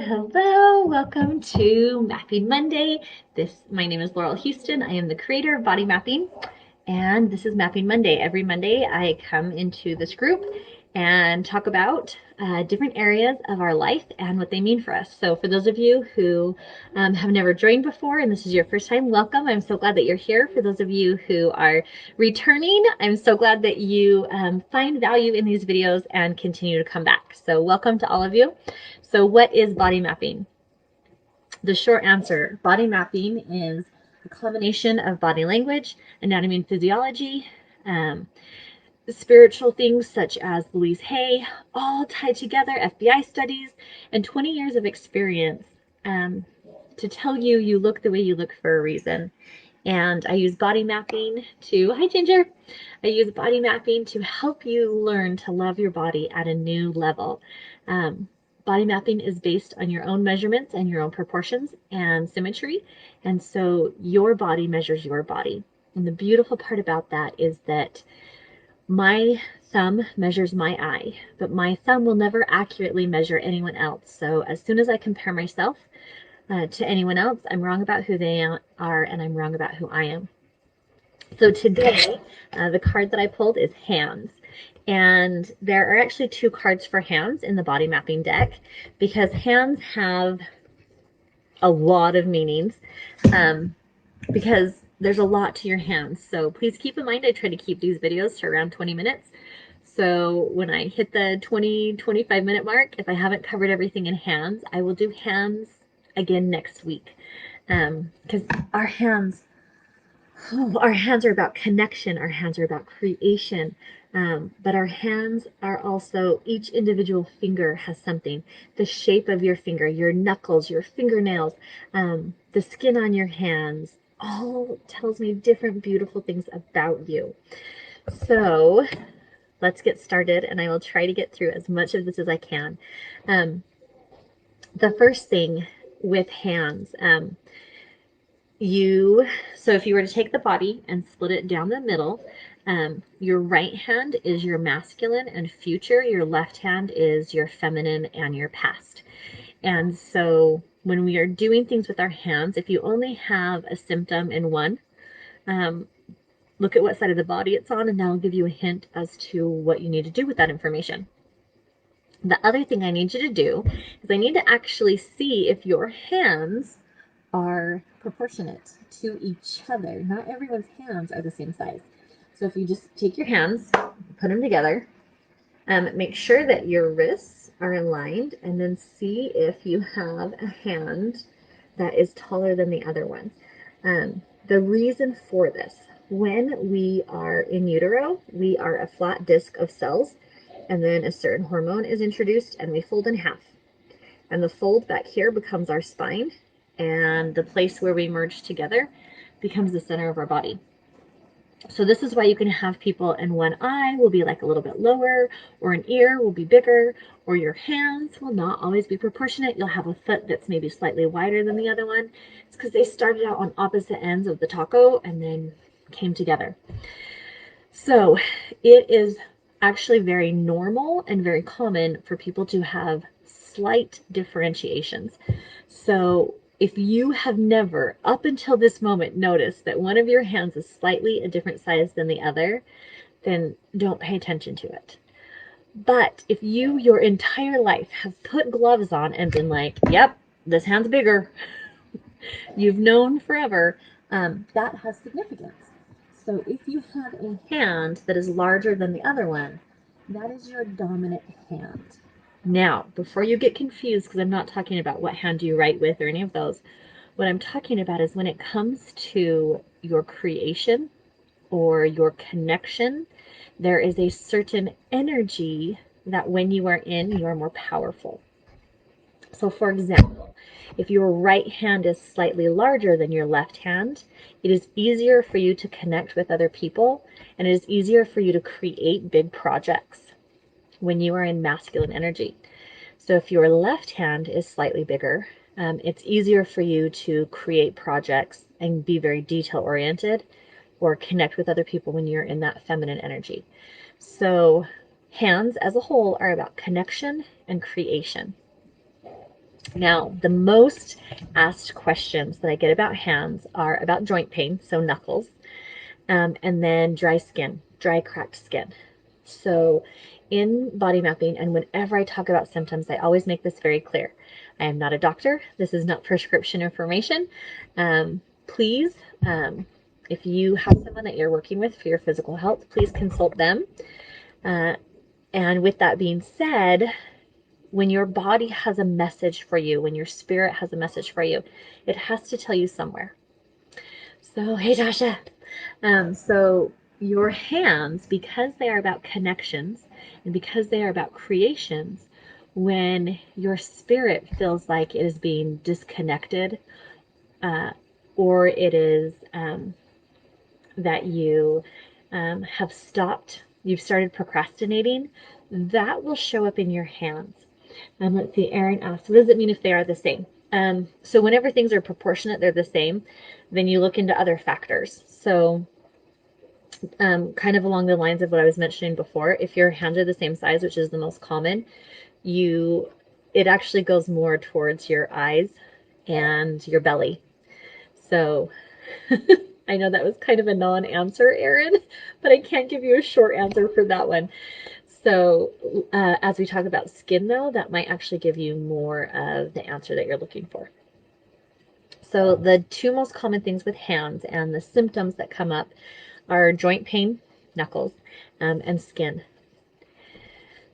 Hello, welcome to Mapping Monday. My name is Laurel Houston. I am the creator of Body Mapping, and this is Mapping Monday. Every Monday, I come into this group and talk about different areas of our life and what they mean for us. So for those of you who have never joined before and this is your first time, welcome. I'm so glad that you're here. For those of you who are returning, I'm so glad that you find value in these videos and continue to come back. So welcome to all of you. So what is body mapping? The short answer, body mapping is a combination of body language, anatomy and physiology, spiritual things such as Louise Hay, all tied together, FBI studies, and 20 years of experience to tell you you look the way you look for a reason. And I use body mapping to, hi Ginger, I use body mapping to help you learn to love your body at a new level. Body mapping is based on your own measurements and your own proportions and symmetry. And so your body measures your body. And the beautiful part about that is that my thumb measures my eye, but my thumb will never accurately measure anyone else. So as soon as I compare myself to anyone else, I'm wrong about who they are and I'm wrong about who I am. So today, the card that I pulled is hands. And there are actually two cards for hands in the body mapping deck because hands have a lot of meanings because there's a lot to your hands. So please keep in mind, I try to keep these videos to around 20 minutes. So when I hit the 25 minute mark, if I haven't covered everything in hands, I will do hands again next week. Because our hands are about connection. Our hands are about creation. But our hands are also, each individual finger has something. The shape of your finger, your knuckles, your fingernails, the skin on your hands, all tells me different beautiful things about you. So let's get started, and I will try to get through as much of this as I can. The first thing with hands, so if you were to take the body and split it down the middle, your right hand is your masculine and future, your left hand is your feminine and your past. And so when we are doing things with our hands, if you only have a symptom in one, look at what side of the body it's on, and that'll give you a hint as to what you need to do with that information. The other thing I need you to do is I need to actually see if your hands are proportionate to each other. Not everyone's hands are the same size. So if you just take your hands, put them together, make sure that your wrists are aligned, and then see if you have a hand that is taller than the other one. The reason for this, when we are in utero, we are a flat disc of cells, and then a certain hormone is introduced and we fold in half. And the fold back here becomes our spine, and the place where we merge together becomes the center of our body. So this is why you can have people and one eye will be like a little bit lower, or an ear will be bigger, or your hands will not always be proportionate. You'll have a foot that's maybe slightly wider than the other one. It's because they started out on opposite ends of the taco and then came together. So it is actually very normal and very common for people to have slight differentiations. So if you have never, up until this moment, noticed that one of your hands is slightly a different size than the other, then don't pay attention to it. But if you, your entire life, have put gloves on and been like, yep, this hand's bigger, you've known forever, that has significance. So if you have a hand that is larger than the other one, that is your dominant hand. Now, before you get confused, because I'm not talking about what hand you write with or any of those, what I'm talking about is when it comes to your creation or your connection, there is a certain energy that when you are in, you are more powerful. So for example, if your right hand is slightly larger than your left hand, it is easier for you to connect with other people, and it is easier for you to create big projects when you are in masculine energy. So if your left hand is slightly bigger, it's easier for you to create projects and be very detail oriented or connect with other people when you're in that feminine energy. So hands as a whole are about connection and creation. Now, the most asked questions that I get about hands are about joint pain, so knuckles, and then dry skin, dry cracked skin. So in body mapping, and whenever I talk about symptoms, I always make this very clear. I am not a doctor. This is not prescription information. Please, if you have someone that you're working with for your physical health, please consult them. And with that being said, when your body has a message for you, when your spirit has a message for you, it has to tell you somewhere. So, hey, Tasha. So your hands, because they are about connections and because they are about creations, when your spirit feels like it is being disconnected, or it is that you have stopped, you've started procrastinating, that will show up in your hands. Let's see, Aaron asked, what does it mean if they are the same? So whenever things are proportionate, they're the same, then you look into other factors. So kind of along the lines of what I was mentioning before, if your hands are the same size, which is the most common, it actually goes more towards your eyes and your belly. So I know that was kind of a non-answer, Aaron, but I can't give you a short answer for that one. So as we talk about skin, though, that might actually give you more of the answer that you're looking for. So the two most common things with hands and the symptoms that come up are joint pain, knuckles, and skin.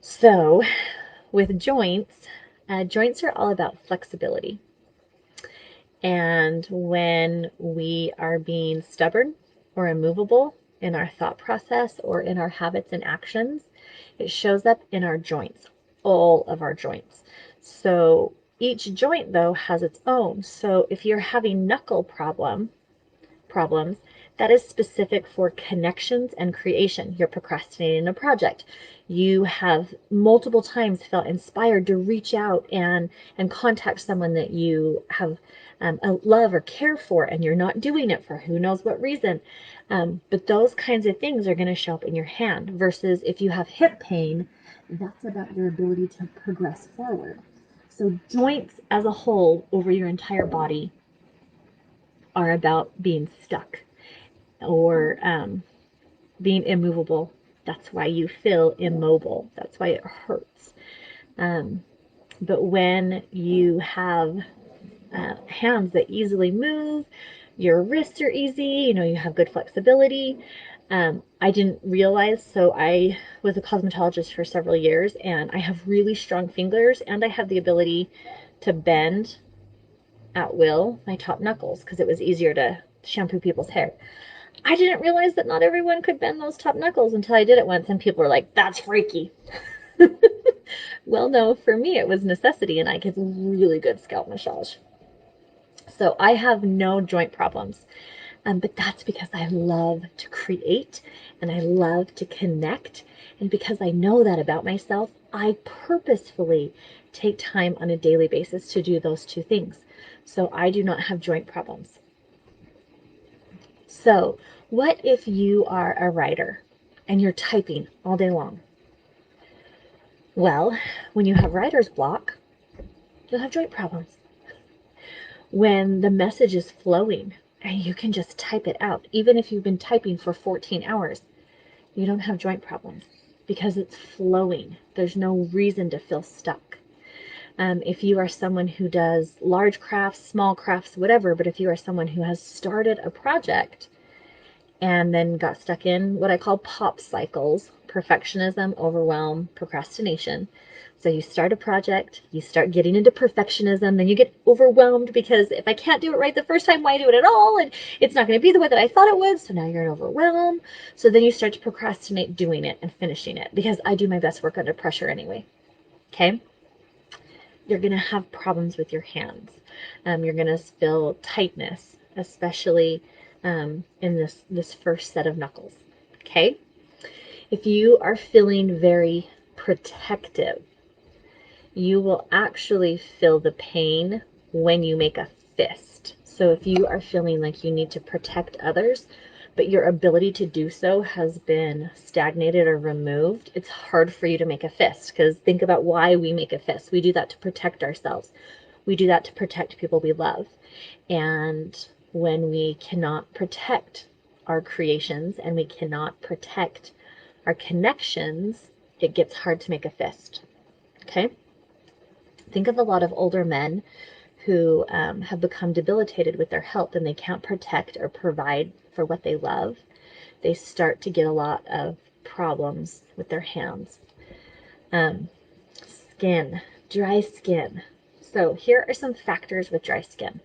So with joints, joints are all about flexibility. And when we are being stubborn or immovable in our thought process or in our habits and actions, it shows up in our joints, all of our joints. So each joint, though, has its own. So if you're having knuckle problems, that is specific for connections and creation. You're procrastinating a project. You have multiple times felt inspired to reach out and contact someone that you have love or care for, and you're not doing it for who knows what reason. But those kinds of things are going to show up in your hand, versus if you have hip pain, that's about your ability to progress forward. So joints as a whole over your entire body are about being stuck or being immovable. That's why you feel immobile. That's why it hurts. But when you have hands that easily move, your wrists are easy, you have good flexibility. I didn't realize, so I was a cosmetologist for several years, and I have really strong fingers, and I have the ability to bend at will my top knuckles because it was easier to shampoo people's hair. I didn't realize that not everyone could bend those top knuckles until I did it once, and people were like, that's freaky. Well, no, for me it was necessity, and I get really good scalp massage. So I have no joint problems. But that's because I love to create and I love to connect. And because I know that about myself, I purposefully take time on a daily basis to do those two things. So I do not have joint problems. So, what if you are a writer and you're typing all day long? Well, when you have writer's block, you'll have joint problems. When the message is flowing and you can just type it out, even if you've been typing for 14 hours, you don't have joint problems because it's flowing. There's no reason to feel stuck. If you are someone who does large crafts, small crafts, whatever, but if you are someone who has started a project and then got stuck in what I call pop cycles, perfectionism, overwhelm, procrastination. So you start a project, you start getting into perfectionism, then you get overwhelmed because if I can't do it right the first time, why do it at all? And it's not going to be the way that I thought it would. So now you're in overwhelm. So then you start to procrastinate doing it and finishing it, because I do my best work under pressure anyway. Okay? You're going to have problems with your hands. You're going to feel tightness, especially in this first set of knuckles. Okay? If you are feeling very protective, you will actually feel the pain when you make a fist. So if you are feeling like you need to protect others, but your ability to do so has been stagnated or removed, it's hard for you to make a fist. Because think about why we make a fist. We do that to protect ourselves. We do that to protect people we love. And when we cannot protect our creations and we cannot protect our connections, it gets hard to make a fist. Okay? Think of a lot of older men who have become debilitated with their health and they can't protect or provide for what they love. They start to get a lot of problems with their hands. Skin, dry skin. So here are some factors with dry skin.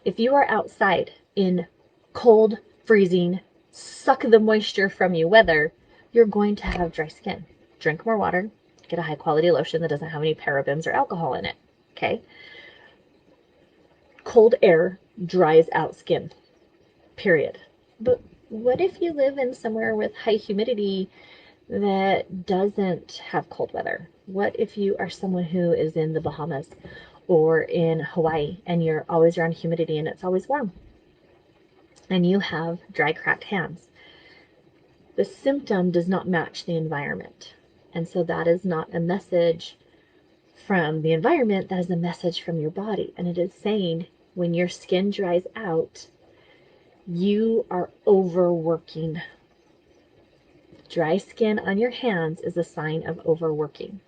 If you are outside in cold, freezing, suck the moisture from you weather, you're going to have dry skin. Drink more water, get a high quality lotion that doesn't have any parabens or alcohol in it. Okay? Cold air dries out skin, period. But what if you live in somewhere with high humidity that doesn't have cold weather? What if you are someone who is in the Bahamas or in Hawaii and you're always around humidity and it's always warm and you have dry, cracked hands? The symptom does not match the environment. And so that is not a message from the environment, that is a message from your body. And it is saying when your skin dries out, you are overworking. Dry skin on your hands is a sign of overworking.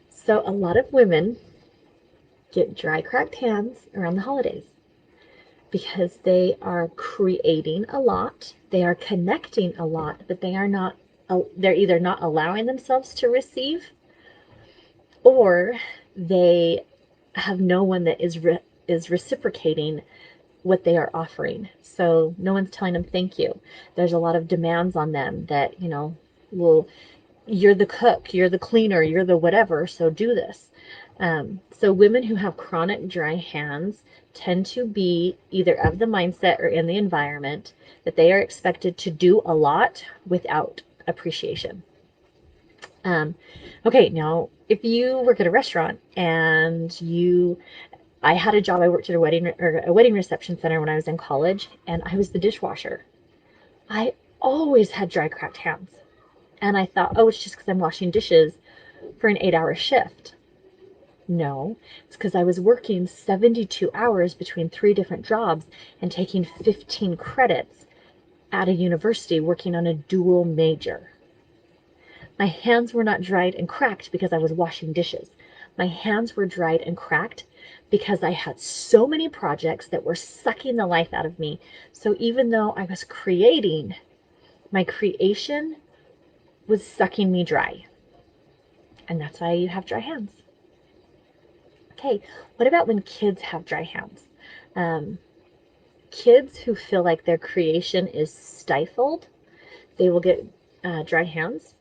So a lot of women get dry, cracked hands around the holidays because they are creating a lot, they are connecting a lot, but they're either not allowing themselves to receive, or they have no one that is reciprocating what they are offering. So no one's telling them thank you. There's a lot of demands on them that, well, you're the cook, you're the cleaner, you're the whatever, so do this. So women who have chronic dry hands tend to be either of the mindset or in the environment that they are expected to do a lot without appreciation. Okay, now if you work at a restaurant and I had a job, I worked at a wedding reception center when I was in college, and I was the dishwasher. I always had dry, cracked hands. And I thought, oh, it's just because I'm washing dishes for an 8-hour shift. No, it's because I was working 72 hours between 3 different jobs and taking 15 credits at a university working on a dual major. My hands were not dried and cracked because I was washing dishes. My hands were dried and cracked because I had so many projects that were sucking the life out of me. So even though I was creating, my creation was sucking me dry. And that's why you have dry hands. Okay, what about when kids have dry hands? Kids who feel like their creation is stifled, they will get dry hands.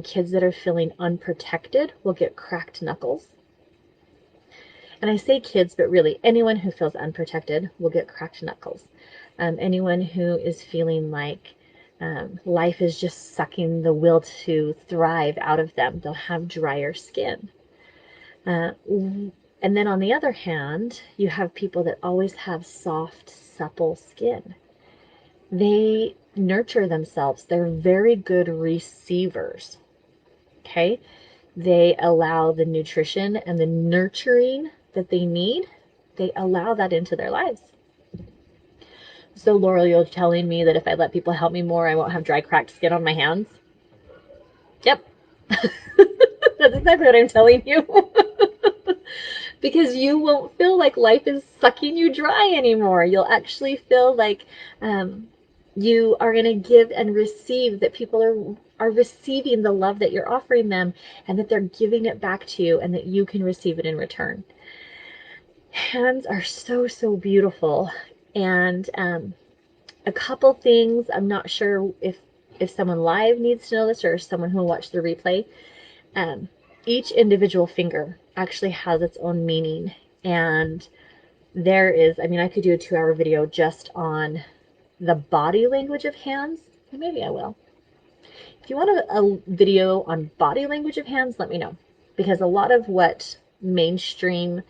Kids that are feeling unprotected will get cracked knuckles. And I say kids, but really anyone who feels unprotected will get cracked knuckles. Anyone who is feeling like life is just sucking the will to thrive out of them, they'll have drier skin. And then on the other hand, you have people that always have soft, supple skin. They nurture themselves. They're very good receivers. Okay? They allow the nutrition and the nurturing that they need, they allow that into their lives. So, Laurel, you're telling me that if I let people help me more, I won't have dry, cracked skin on my hands? Yep. That's exactly what I'm telling you. Because you won't feel like life is sucking you dry anymore. You'll actually feel like you are going to give and receive, that people are receiving the love that you're offering them, and that they're giving it back to you, and that you can receive it in return. Hands are so, so beautiful. And a couple things, I'm not sure if someone live needs to know this or someone who will watch the replay. Each individual finger actually has its own meaning. And there is, I could do a 2-hour video just on the body language of hands. Maybe I will. If you want a video on body language of hands, let me know. Because a lot of what mainstream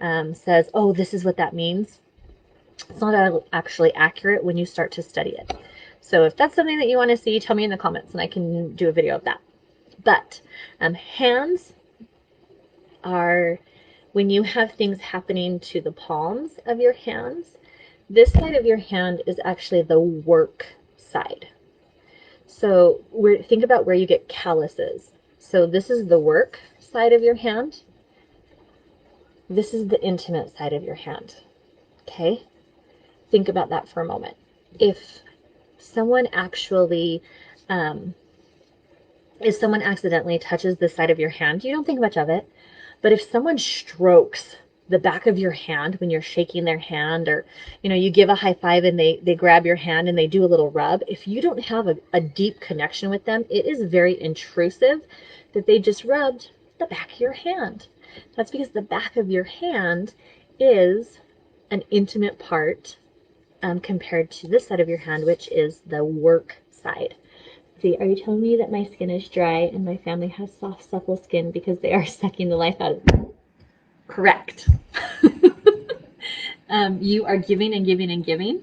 says, oh, this is what that means, it's not actually accurate when you start to study it. So if that's something that you want to see, tell me in the comments and I can do a video of that. But hands are When you have things happening to the palms of your hands, this side of your hand is actually the work side. So think about where you get calluses. So this is the work side of your hand. This is the intimate side of your hand. Okay? Think about that for a moment. If someone actually, um, if someone accidentally touches the side of your hand, you don't think much of it. But if someone strokes the back of your hand when you're shaking their hand, or you give a high five and they grab your hand and they do a little rub, if you don't have a deep connection with them, it is very intrusive that they just rubbed the back of your hand. That's because the back of your hand is an intimate part, compared to this side of your hand, which is the work side. See, are you telling me that my skin is dry and my family has soft, supple skin because they are sucking the life out of it? Correct. You are giving and giving and giving,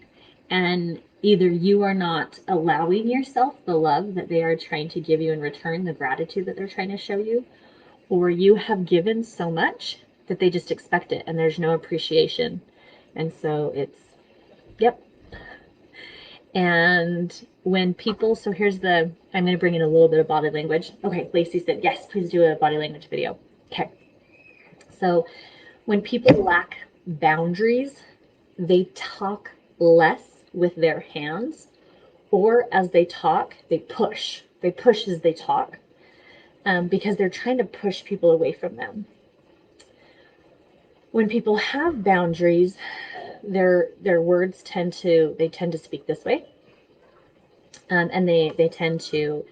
and either you are not allowing yourself the love that they are trying to give you in return, the gratitude that they're trying to show you, or you have given so much that they just expect it and there's no appreciation. And so it's, yep. And when people, so here's I'm going to bring in a little bit of body language. Okay, Lacey said, yes, please do a body language video. Okay. So when people lack boundaries, they talk less with their hands, or as they talk, they push. They push as they talk, because they're trying to push people away from them. When people have boundaries, their words tend to speak this way, and they tend to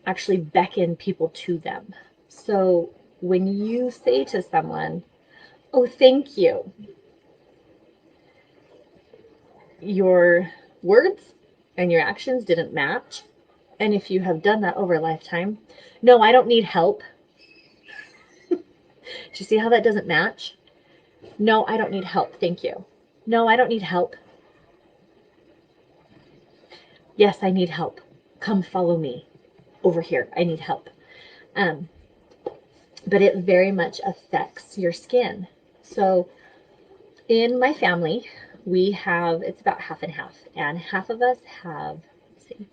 actually beckon people to them. So when you say to someone, "Oh, thank you," your words and your actions didn't match. And if you have done that over a lifetime, "No, I don't need help." Do you see how that doesn't match? "No, I don't need help. Thank you." "No, I don't need help." "Yes, I need help. Come follow me over here. I need help." Um, but it very much affects your skin. So in my family, it's about half and half. And half of us have, let's see,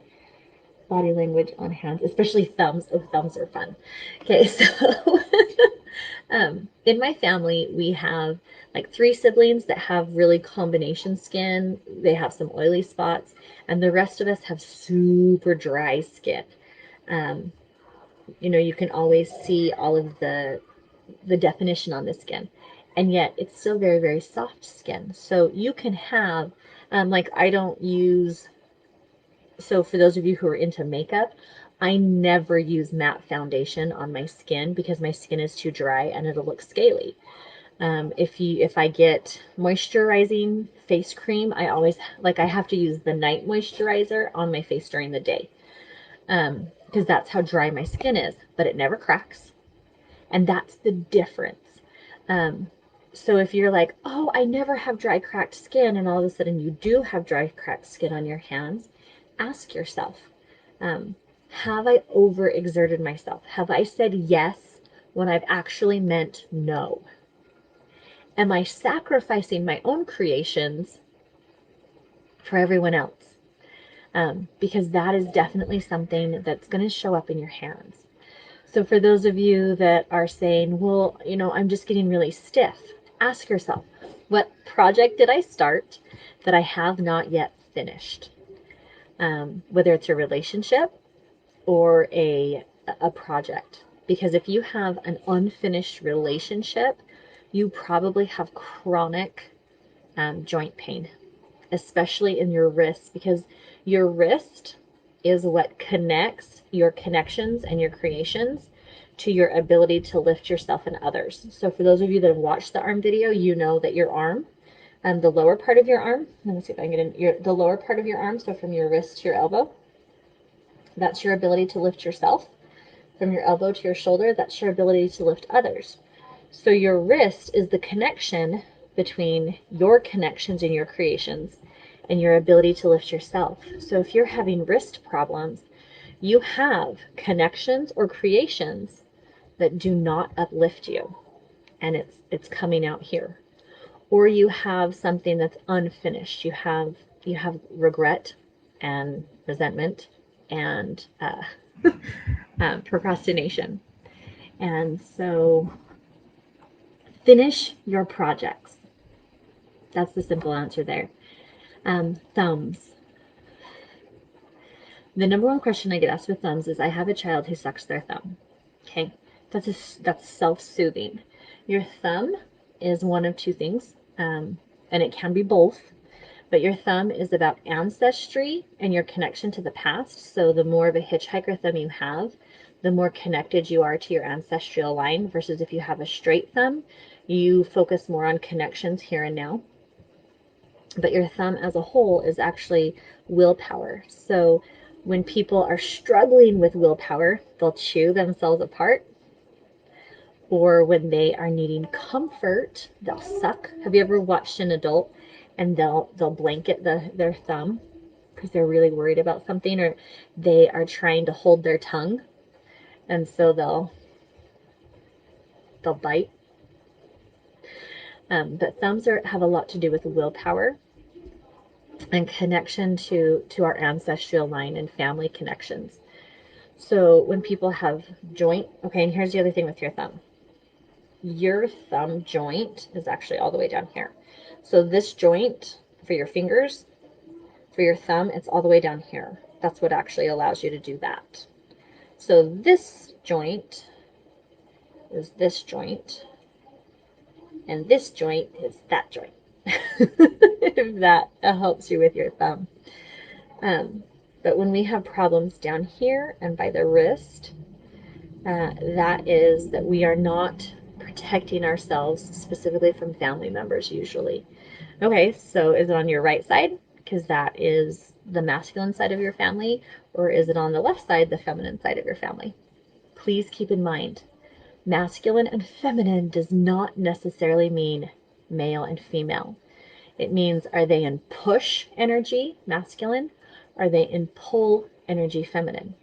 body language on hands, especially thumbs. Oh, thumbs are fun. Okay, so in my family, we have like 3 siblings that have really combination skin. They have some oily spots, and the rest of us have super dry skin. Um, you can always see all of the definition on the skin, and yet it's still very, very soft skin. So you can have, like I don't use, so for those of you who are into makeup, I never use matte foundation on my skin because my skin is too dry and it'll look scaly. If I get moisturizing face cream, I have to use the night moisturizer on my face during the day, because that's how dry my skin is, but it never cracks. And that's the difference. So if you're like, "Oh, I never have dry, cracked skin," and all of a sudden you do have dry, cracked skin on your hands, ask yourself, have I overexerted myself? Have I said yes when I've actually meant no? Am I sacrificing my own creations for everyone else? Because that is definitely something that's going to show up in your hands. So for those of you that are saying, "Well, I'm just getting really stiff," ask yourself, what project did I start that I have not yet finished? Whether it's a relationship or a project. Because if you have an unfinished relationship, you probably have chronic joint pain, especially in your wrists, because your wrist is what connects your connections and your creations to your ability to lift yourself and others. So for those of you that have watched the arm video, you know that your arm, the lower part of your arm, let me see if I can get in, the lower part of your arm, so from your wrist to your elbow, that's your ability to lift yourself. From your elbow to your shoulder, that's your ability to lift others. So your wrist is the connection between your connections and your creations and your ability to lift yourself. So if you're having wrist problems, you have connections or creations that do not uplift you. and it's coming out here. Or you have something that's unfinished. You have regret and resentment and procrastination. And so finish your projects. That's the simple answer there. Thumbs. The number one question I get asked with thumbs is, I have a child who sucks their thumb. Okay, that's self-soothing. Your thumb is one of two things, and it can be both. But your thumb is about ancestry and your connection to the past. So the more of a hitchhiker thumb you have, the more connected you are to your ancestral line, versus if you have a straight thumb, you focus more on connections here and now. But your thumb as a whole is actually willpower. So when people are struggling with willpower, they'll chew themselves apart. Or when they are needing comfort, they'll suck. Have you ever watched an adult and they'll blanket their thumb because they're really worried about something, or they are trying to hold their tongue, and so they'll bite. But thumbs have a lot to do with willpower and connection to our ancestral line and family connections. So when people have joint, okay, and here's the other thing with your thumb. Your thumb joint is actually all the way down here. So this joint for your fingers, for your thumb, it's all the way down here. That's what actually allows you to do that. So this joint is this joint, and this joint is that joint. If that helps you with your thumb. But when we have problems down here and by the wrist, that is that we are not protecting ourselves specifically from family members usually. Okay, so is it on your right side? Because that is the masculine side of your family, or is it on the left side, the feminine side of your family? Please keep in mind, masculine and feminine does not necessarily mean male and female. It means, are they in push energy, masculine? Are they in pull energy, feminine?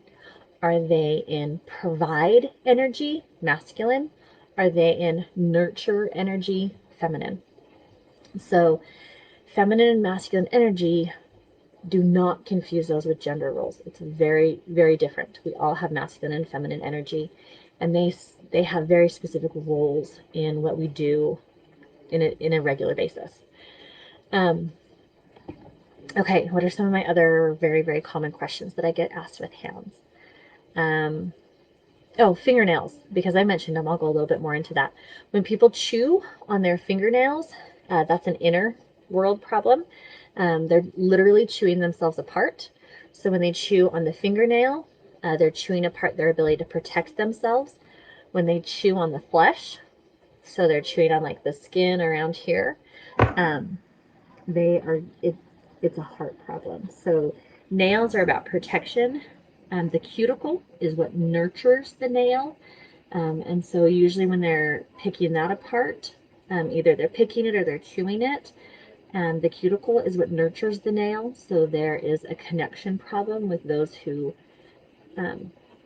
Are they in provide energy, masculine? Are they in nurture energy, feminine? So feminine and masculine energy, do not confuse those with gender roles. It's very, very different. We all have masculine and feminine energy, and they have very specific roles in what we do in a regular basis. Okay, what are some of my other very, very common questions that I get asked with hands? Oh, fingernails, because I mentioned them. I'll go a little bit more into that. When people chew on their fingernails, that's an inner world problem. They're literally chewing themselves apart. So when they chew on the fingernail, they're chewing apart their ability to protect themselves. When they chew on the flesh, so they're chewing on like the skin around here, it's a heart problem. So nails are about protection. The cuticle is what nurtures the nail. And so usually when they're picking that apart, either they're picking it or they're chewing it. The cuticle is what nurtures the nail. So there is a connection problem with those who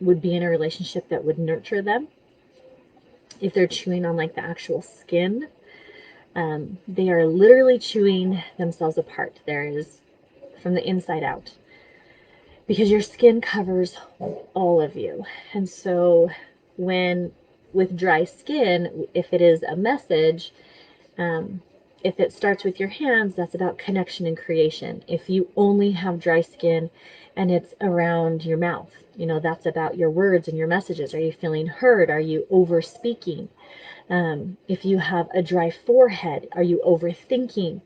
would be in a relationship that would nurture them. If they're chewing on like the actual skin, they are literally chewing themselves apart. There is from the inside out, because your skin covers all of you. And so when with dry skin, if it is a message, if it starts with your hands, that's about connection and creation. If you only have dry skin and it's around your mouth, that's about your words and your messages. Are you feeling heard? Are you over speaking? If you have a dry forehead, are you overthinking?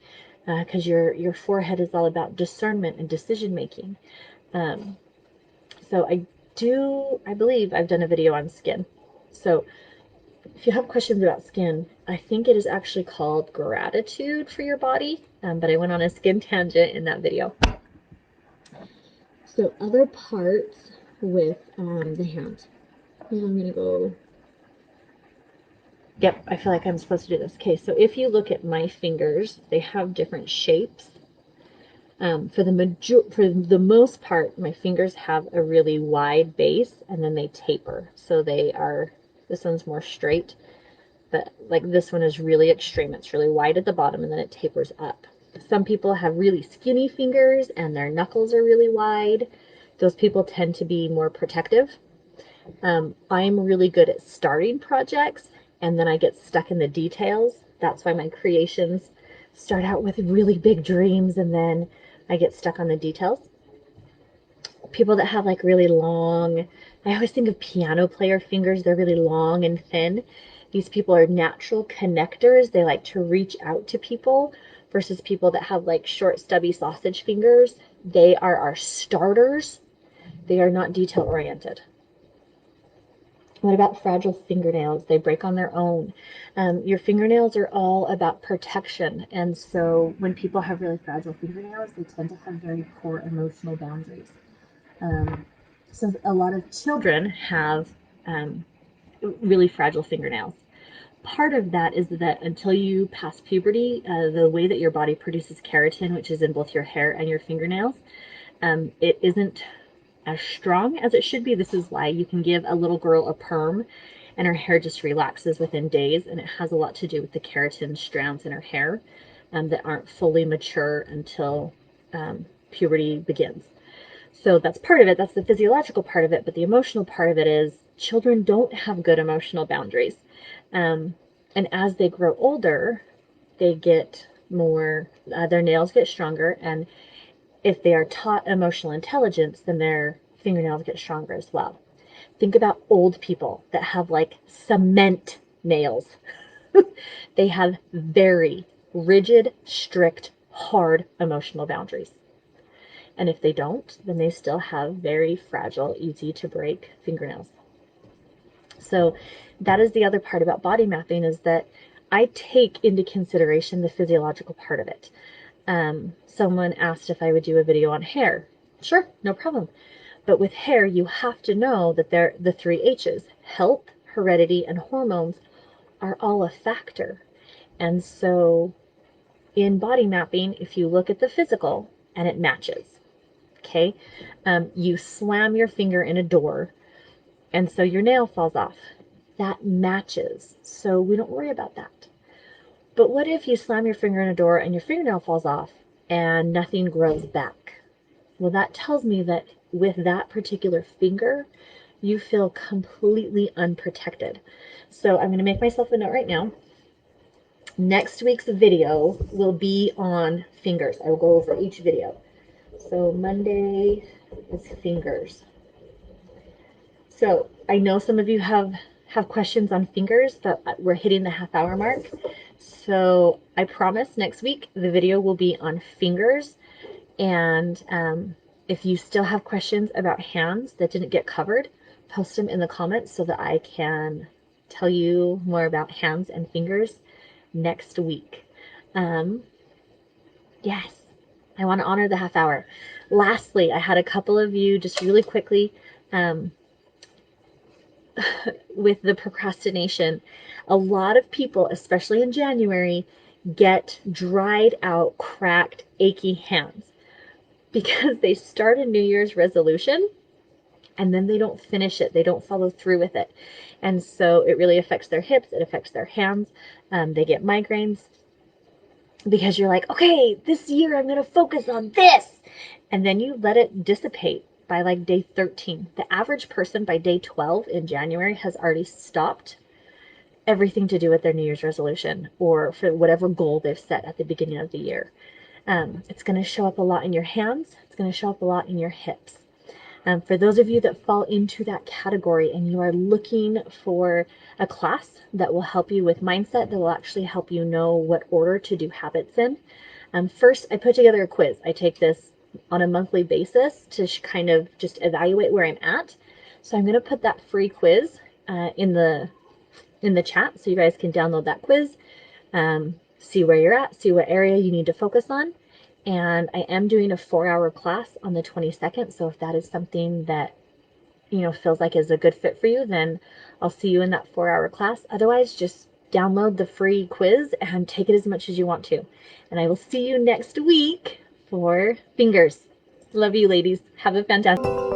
Because your forehead is all about discernment and decision making. So I believe I've done a video on skin. So if you have questions about skin, I think it is actually called gratitude for your body, but I went on a skin tangent in that video. So other parts with the hand. I'm going to go. Yep, I feel like I'm supposed to do this. Okay, so if you look at my fingers, they have different shapes. For the most part, my fingers have a really wide base, and then they taper. So this one's more straight. but like this one is really extreme. It's really wide at the bottom and then it tapers up. Some people have really skinny fingers and their knuckles are really wide. Those people tend to be more protective. I'm really good at starting projects and then I get stuck in the details. That's why my creations start out with really big dreams and then I get stuck on the details. People that have like really long, I always think of piano player fingers, they're really long and thin. These people are natural connectors. They like to reach out to people versus people that have like short, stubby sausage fingers. They are our starters. They are not detail oriented. What about fragile fingernails? They break on their own. Your fingernails are all about protection. And so when people have really fragile fingernails, they tend to have very poor emotional boundaries. So a lot of children have really fragile fingernails. Part of that is that until you pass puberty, the way that your body produces keratin, which is in both your hair and your fingernails, it isn't as strong as it should be. This is why you can give a little girl a perm and her hair just relaxes within days, and it has a lot to do with the keratin strands in her hair that aren't fully mature until puberty begins. So that's part of it. That's the physiological part of it. But the emotional part of it is children don't have good emotional boundaries. And as they grow older, they get more, their nails get stronger. And if they are taught emotional intelligence, then their fingernails get stronger as well. Think about old people that have like cement nails. They have very rigid, strict, hard emotional boundaries. And if they don't, then they still have very fragile, easy to break fingernails. So that is the other part about body mapping, is that I take into consideration the physiological part of it. Someone asked if I would do a video on hair. Sure, no problem. But with hair, you have to know that the 3 H's, health, heredity, and hormones, are all a factor. And so in body mapping, if you look at the physical and it matches, okay, you slam your finger in a door and so your nail falls off. That matches. So we don't worry about that. But what if you slam your finger in a door and your fingernail falls off and nothing grows back? Well, that tells me that with that particular finger, you feel completely unprotected. So I'm going to make myself a note right now. Next week's video will be on fingers. I will go over each video. So Monday is fingers. So I know some of you have questions on fingers, but we're hitting the half-hour mark. So I promise next week the video will be on fingers. And if you still have questions about hands that didn't get covered, post them in the comments so that I can tell you more about hands and fingers next week. Yes, I want to honor the half hour. Lastly, I had a couple of you just really quickly with the procrastination. A lot of people, especially in January, get dried out, cracked, achy hands because they start a New Year's resolution and then they don't finish it. They don't follow through with it. And so it really affects their hips. It affects their hands. They get migraines because you're like, okay, this year I'm going to focus on this. And then you let it dissipate by like day 13. The average person by day 12 in January has already stopped everything to do with their New Year's resolution or for whatever goal they've set at the beginning of the year. It's going to show up a lot in your hands. It's going to show up a lot in your hips. For those of you that fall into that category and you are looking for a class that will help you with mindset, that will actually help you know what order to do habits in, first I put together a quiz. I take this on a monthly basis to kind of just evaluate where I'm at. So I'm going to put that free quiz in the chat so you guys can download that quiz, see where you're at, see what area you need to focus on. And I am doing a 4-hour class on the 22nd. So if that is something that, you know, feels like is a good fit for you, then I'll see you in that 4-hour class. Otherwise, just download the free quiz and take it as much as you want to. And I will see you next week for fingers. Love you, ladies. Have a fantastic